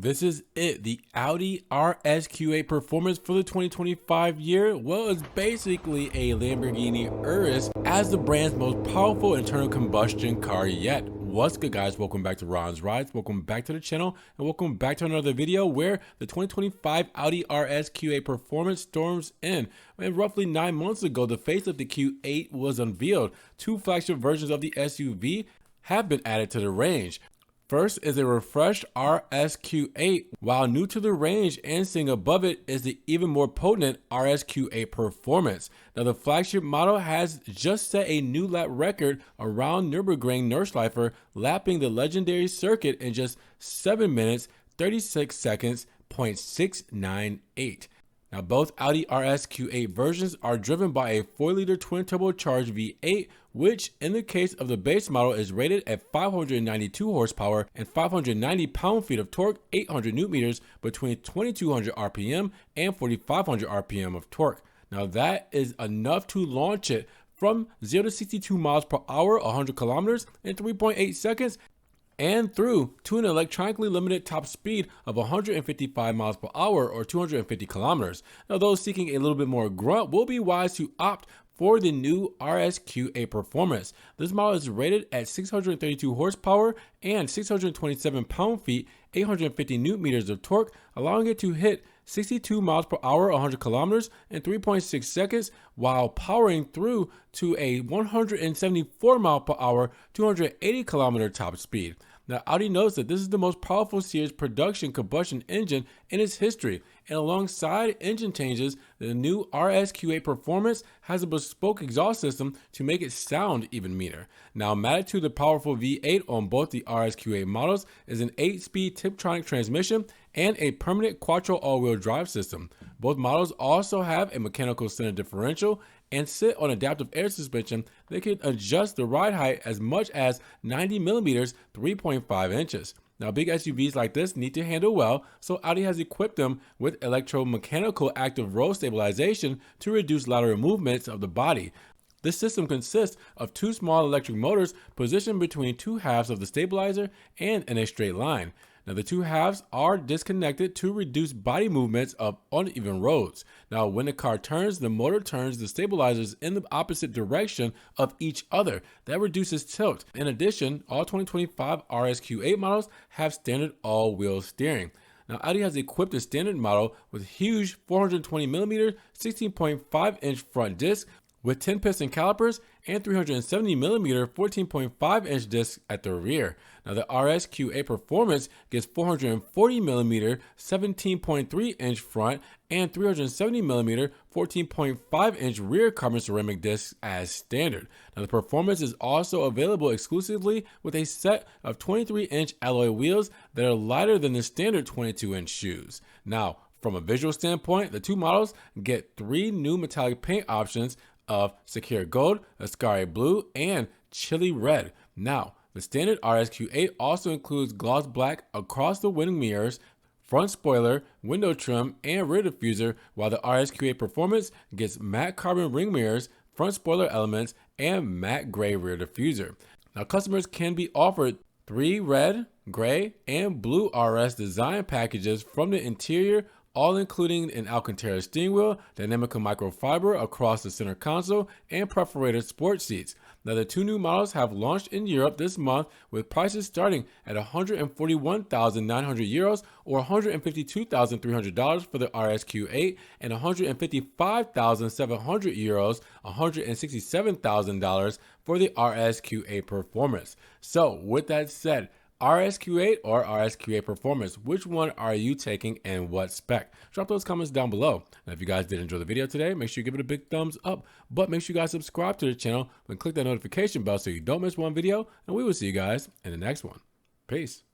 This is it, the Audi RS Q8 performance for the 2025 year. Well, it's basically a Lamborghini Urus as the brand's most powerful internal combustion car yet. What's good, guys? Welcome back to Ron's Rides. Welcome back to the channel, and welcome back to another video where the 2025 Audi RS Q8 performance storms in. And roughly 9 months ago, the face of the Q8 was unveiled. Two flagship versions of the SUV have been added to the range. First is a refreshed RS Q8, while new to the range and sitting above it is the even more potent RS Q8 Performance. Now, the flagship model has just set a new lap record around Nürburgring Nordschleife, lapping the legendary circuit in just 7 minutes, 36 seconds, 0.698. Now, both Audi RS Q8 versions are driven by a 4-liter twin-turbocharged V8, which in the case of the base model is rated at 592 horsepower and 590 pound-feet of torque, 800 newton-meters between 2200 RPM and 4500 RPM of torque. Now, that is enough to launch it from 0 to 62 miles per hour, 100 kilometers in 3.8 seconds, and through to an electronically limited top speed of 155 miles per hour or 250 kilometers. Now, those seeking a little bit more grunt will be wise to opt for the new RS Q8 Performance. This model is rated at 632 horsepower and 627 pound-feet, 850 newton-meters of torque, allowing it to hit 62 miles per hour, 100 kilometers in 3.6 seconds, while powering through to a 174 mile per hour, 280 kilometer top speed. Now, Audi notes that this is the most powerful series production combustion engine in its history, and alongside engine changes, the new RS Q8 Performance has a bespoke exhaust system to make it sound even meaner. Now, mounted to the powerful V8 on both the RS Q8 models is an 8-speed Tiptronic transmission and a permanent quattro all-wheel drive system. Both models also have a mechanical center differential and sit on adaptive air suspension that can adjust the ride height as much as 90 millimeters, 3.5 inches. Now, big SUVs like this need to handle well, so Audi has equipped them with electromechanical active roll stabilization to reduce lateral movements of the body. This system consists of two small electric motors positioned between two halves of the stabilizer and in a straight line. Now, the two halves are disconnected to reduce body movements of uneven roads. Now, when the car turns, the motor turns the stabilizers in the opposite direction of each other. That reduces tilt. In addition, all 2025 RS Q8 models have standard all-wheel steering. Now, Audi has equipped the standard model with huge 420mm, 16.5-inch front disc with 10-piston calipers and 370mm 14.5-inch discs at the rear. Now, the RS Q8 Performance gets 440mm 17.3-inch front and 370mm 14.5-inch rear carbon ceramic discs as standard. Now, the Performance is also available exclusively with a set of 23-inch alloy wheels that are lighter than the standard 22-inch shoes. Now, from a visual standpoint, the two models get 3 new metallic paint options of Secure Gold, Ascari Blue, and Chili Red. Now, the standard RS Q8 also includes gloss black across the window mirrors, front spoiler, window trim, and rear diffuser, while the RS Q8 Performance gets matte carbon ring mirrors, front spoiler elements, and matte gray rear diffuser. Now, customers can be offered 3 red, gray, and blue RS design packages from the interior, all including an Alcantara steering wheel, dynamic microfiber across the center console, and perforated sports seats. Now, the two new models have launched in Europe this month with prices starting at 141,900 euros or $152,300 for the RS Q8 and 155,700 euros, $167,000 for the RS Q8 Performance. So, with that said, RS Q8 or RS Q8 Performance, which one are you taking and what spec? Drop those comments down below. Now, if you guys did enjoy the video today, make sure you give it a big thumbs up, but make sure you guys subscribe to the channel and click that notification bell so you don't miss one video, and we will see you guys in the next one. Peace.